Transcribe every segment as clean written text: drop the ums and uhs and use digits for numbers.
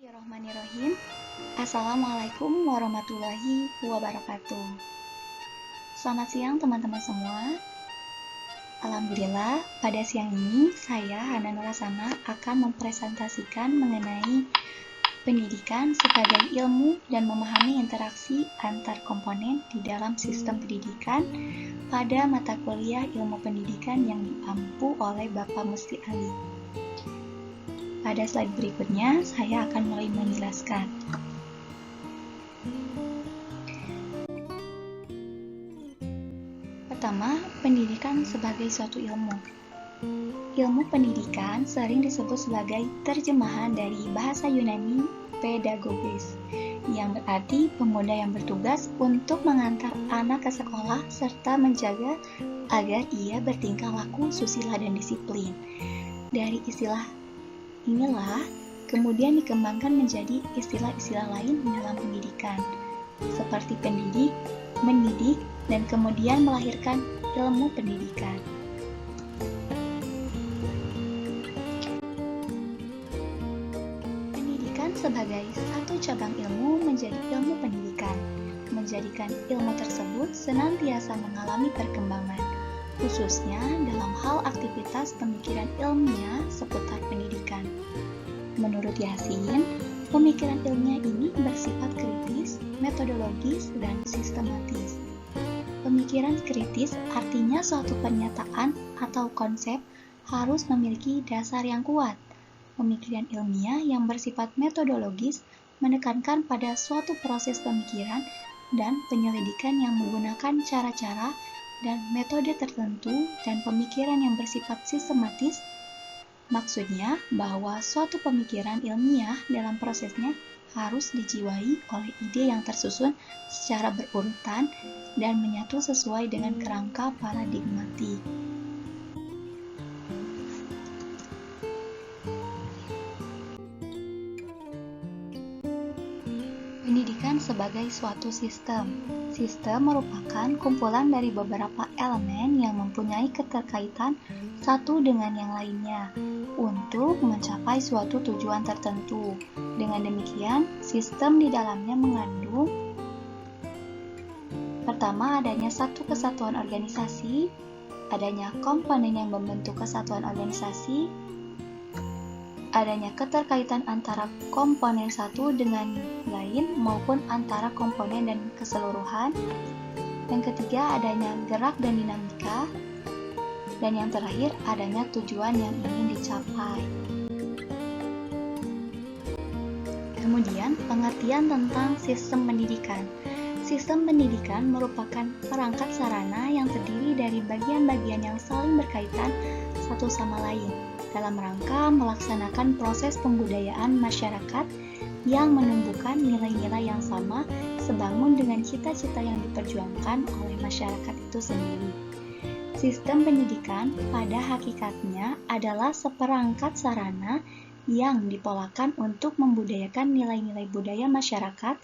Bismillahirrahmanirrahim. Assalamualaikum warahmatullahi wabarakatuh. Selamat siang teman-teman semua. Alhamdulillah, pada siang ini saya Hana Nurasana akan mempresentasikan mengenai pendidikan sebagai ilmu dan memahami interaksi antar komponen di dalam sistem pendidikan pada mata kuliah ilmu pendidikan yang diampu oleh Bapak Musti Ali. Pada slide berikutnya, saya akan mulai menjelaskan. Pertama, pendidikan sebagai suatu ilmu. Ilmu pendidikan sering disebut sebagai terjemahan dari bahasa Yunani pedagogis, yang berarti pemuda yang bertugas untuk mengantar anak ke sekolah serta menjaga agar ia bertingkah laku susila dan disiplin. Dari istilah inilah kemudian dikembangkan menjadi istilah-istilah lain dalam pendidikan, seperti pendidik, mendidik, dan kemudian melahirkan ilmu pendidikan. Pendidikan sebagai satu cabang ilmu menjadi ilmu pendidikan, menjadikan ilmu tersebut senantiasa mengalami perkembangan, khususnya dalam hal aktivitas pemikiran ilmiah seputar pendidikan. Menurut Yasin, pemikiran ilmiah ini bersifat kritis, metodologis, dan sistematis. Pemikiran kritis artinya suatu pernyataan atau konsep harus memiliki dasar yang kuat. Pemikiran ilmiah yang bersifat metodologis menekankan pada suatu proses pemikiran dan penyelidikan yang menggunakan cara-cara dan metode tertentu, dan pemikiran yang bersifat sistematis maksudnya bahwa suatu pemikiran ilmiah dalam prosesnya harus dijiwai oleh ide yang tersusun secara berurutan dan menyatu sesuai dengan kerangka paradigmatik. Pendidikan sebagai suatu sistem. Sistem merupakan kumpulan dari beberapa elemen yang mempunyai keterkaitan satu dengan yang lainnya untuk mencapai suatu tujuan tertentu. Dengan demikian, sistem di dalamnya mengandung pertama adanya satu kesatuan organisasi, adanya komponen yang membentuk kesatuan organisasi, adanya keterkaitan antara komponen satu dengan lain maupun antara komponen dan keseluruhan. Yang ketiga, adanya gerak dan dinamika. Dan yang terakhir, adanya tujuan yang ingin dicapai. Kemudian, pengertian tentang sistem pendidikan. Sistem pendidikan merupakan perangkat sarana yang terdiri dari bagian-bagian yang saling berkaitan satu sama lain dalam rangka melaksanakan proses pembudayaan masyarakat yang menumbuhkan nilai-nilai yang sama sebangun dengan cita-cita yang diperjuangkan oleh masyarakat itu sendiri. Sistem pendidikan pada hakikatnya adalah seperangkat sarana yang dipolakan untuk membudayakan nilai-nilai budaya masyarakat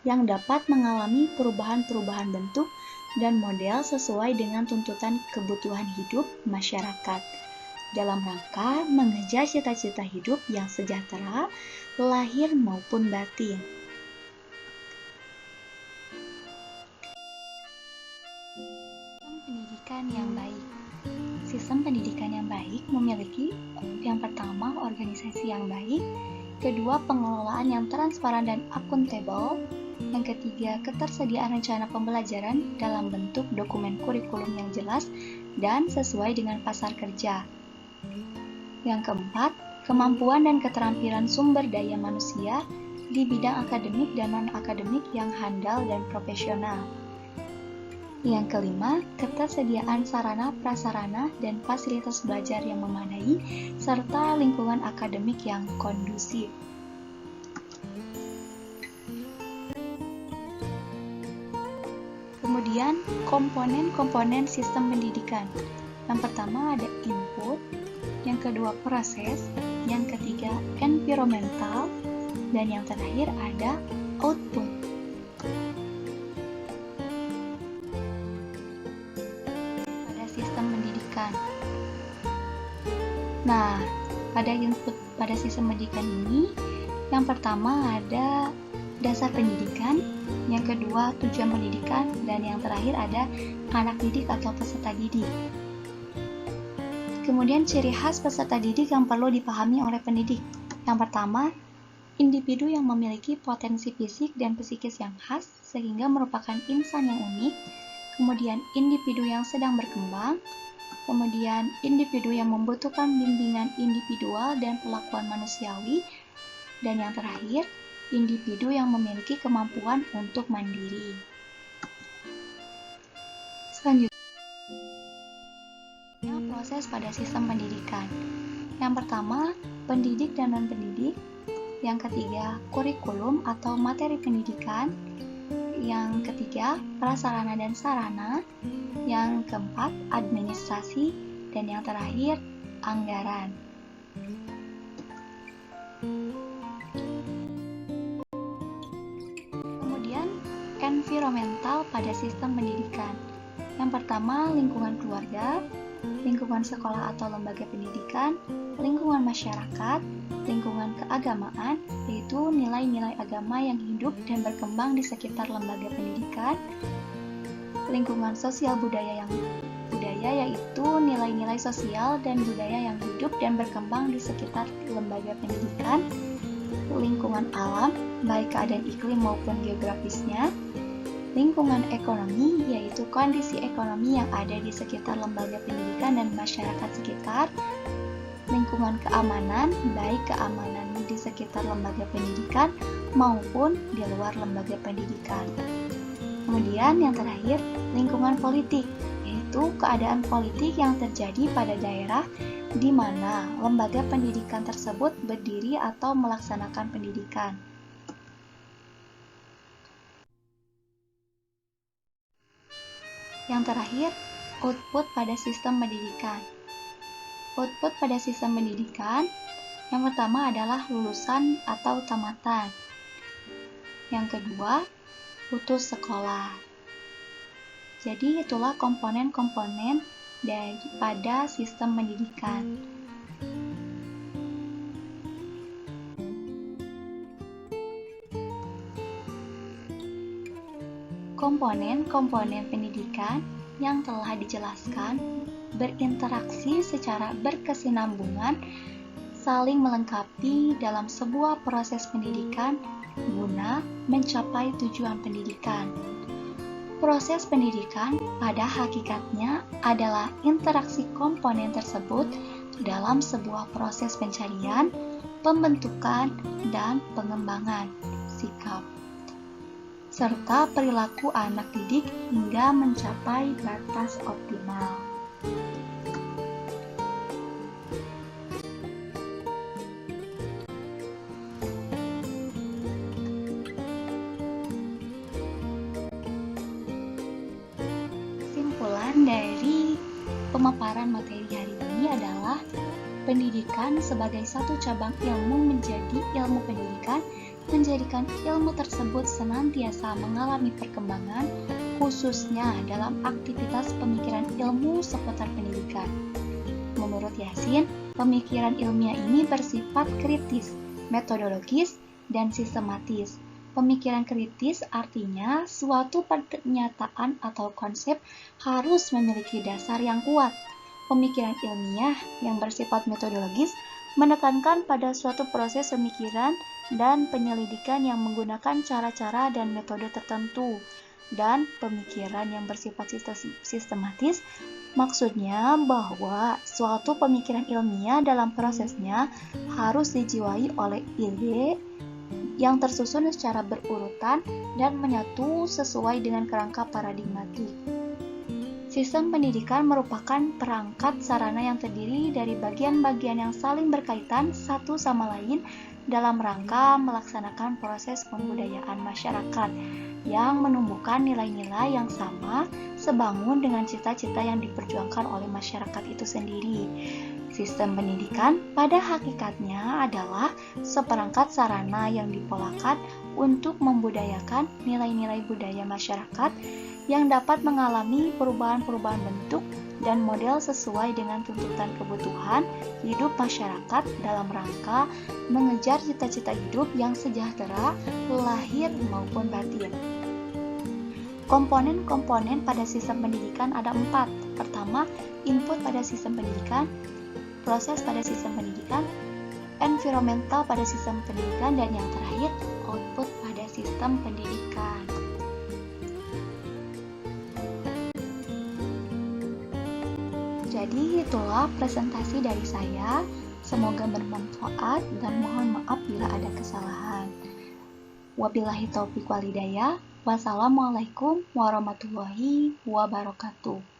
yang dapat mengalami perubahan-perubahan bentuk dan model sesuai dengan tuntutan kebutuhan hidup masyarakat, dalam rangka mengejar cita-cita hidup yang sejahtera, lahir maupun batin. Sistem pendidikan yang baik. Sistem pendidikan yang baik memiliki yang pertama organisasi yang baik, kedua pengelolaan yang transparan dan akuntabel, yang ketiga ketersediaan rencana pembelajaran dalam bentuk dokumen kurikulum yang jelas dan sesuai dengan pasar kerja. Yang keempat, kemampuan dan keterampilan sumber daya manusia di bidang akademik dan non-akademik yang handal dan profesional. Yang kelima, ketersediaan sarana prasarana dan fasilitas belajar yang memadai, serta lingkungan akademik yang kondusif. Kemudian, komponen-komponen sistem pendidikan. Yang pertama ada input, yang kedua proses, yang ketiga environmental, dan yang terakhir ada output. Pada sistem pendidikan. Nah, pada input pada sistem pendidikan ini Yang pertama ada dasar pendidikan, yang kedua tujuan pendidikan, dan yang terakhir ada anak didik atau peserta didik. Kemudian ciri khas peserta didik yang perlu dipahami oleh pendidik. Yang pertama, individu yang memiliki potensi fisik dan psikis yang khas sehingga merupakan insan yang unik. Kemudian individu yang sedang berkembang. Kemudian individu yang membutuhkan bimbingan individual dan perlakuan manusiawi. Dan yang terakhir, individu yang memiliki kemampuan untuk mandiri. Selanjutnya, proses pada sistem pendidikan. Yang pertama, pendidik dan non-pendidik. Yang ketiga, kurikulum atau materi pendidikan. Yang ketiga, prasarana dan sarana. Yang keempat, administrasi. Dan yang terakhir, anggaran. Kemudian, environmental pada sistem pendidikan. Yang pertama, lingkungan keluarga, lingkungan sekolah atau lembaga pendidikan, lingkungan masyarakat, lingkungan keagamaan, yaitu nilai-nilai agama yang hidup dan berkembang di sekitar lembaga pendidikan, lingkungan sosial budaya yaitu nilai-nilai sosial dan budaya yang hidup dan berkembang di sekitar lembaga pendidikan, lingkungan alam, baik keadaan iklim maupun geografisnya, lingkungan ekonomi, yaitu kondisi ekonomi yang ada di sekitar lembaga pendidikan dan masyarakat sekitar, lingkungan keamanan, baik keamanan di sekitar lembaga pendidikan maupun di luar lembaga pendidikan. Kemudian yang terakhir, lingkungan politik, yaitu keadaan politik yang terjadi pada daerah di mana lembaga pendidikan tersebut berdiri atau melaksanakan pendidikan. Yang terakhir, output pada sistem pendidikan. Output pada sistem pendidikan, yang pertama adalah lulusan atau tamatan. Yang kedua, putus sekolah. Jadi itulah komponen-komponen daripada sistem pendidikan. Komponen-komponen pendidikan yang telah dijelaskan berinteraksi secara berkesinambungan, saling melengkapi dalam sebuah proses pendidikan guna mencapai tujuan pendidikan. Proses pendidikan pada hakikatnya adalah interaksi komponen tersebut dalam sebuah proses pencarian, pembentukan, dan pengembangan sikap serta perilaku anak didik hingga mencapai batas optimal. Kesimpulan dari pemaparan materi hari ini adalah pendidikan sebagai satu cabang ilmu menjadi ilmu pendidikan menjadikan ilmu tersebut senantiasa mengalami perkembangan, khususnya dalam aktivitas pemikiran ilmu seputar pendidikan. Menurut Yasin, pemikiran ilmiah ini bersifat kritis, metodologis, dan sistematis. Pemikiran kritis artinya suatu pernyataan atau konsep harus memiliki dasar yang kuat. Pemikiran ilmiah yang bersifat metodologis menekankan pada suatu proses pemikiran dan penyelidikan yang menggunakan cara-cara dan metode tertentu. Dan pemikiran yang bersifat sistematis maksudnya bahwa suatu pemikiran ilmiah dalam prosesnya harus dijiwai oleh ide yang tersusun secara berurutan dan menyatu sesuai dengan kerangka paradigmatik. Sistem pendidikan merupakan perangkat sarana yang terdiri dari bagian-bagian yang saling berkaitan satu sama lain dalam rangka melaksanakan proses pembudayaan masyarakat yang menumbuhkan nilai-nilai yang sama sebangun dengan cita-cita yang diperjuangkan oleh masyarakat itu sendiri. Sistem pendidikan pada hakikatnya adalah seperangkat sarana yang dipolakan untuk membudayakan nilai-nilai budaya masyarakat yang dapat mengalami perubahan-perubahan bentuk dan model sesuai dengan tuntutan kebutuhan hidup masyarakat dalam rangka mengejar cita-cita hidup yang sejahtera, lahir maupun batin. Komponen-komponen pada sistem pendidikan ada 4. Pertama, input pada sistem pendidikan, proses pada sistem pendidikan, environmental pada sistem pendidikan, dan yang terakhir, output pada sistem pendidikan. Jadi itulah presentasi dari saya. Semoga bermanfaat dan mohon maaf bila ada kesalahan. Wabillahi taufiq walhidayah. Wassalamualaikum warahmatullahi wabarakatuh.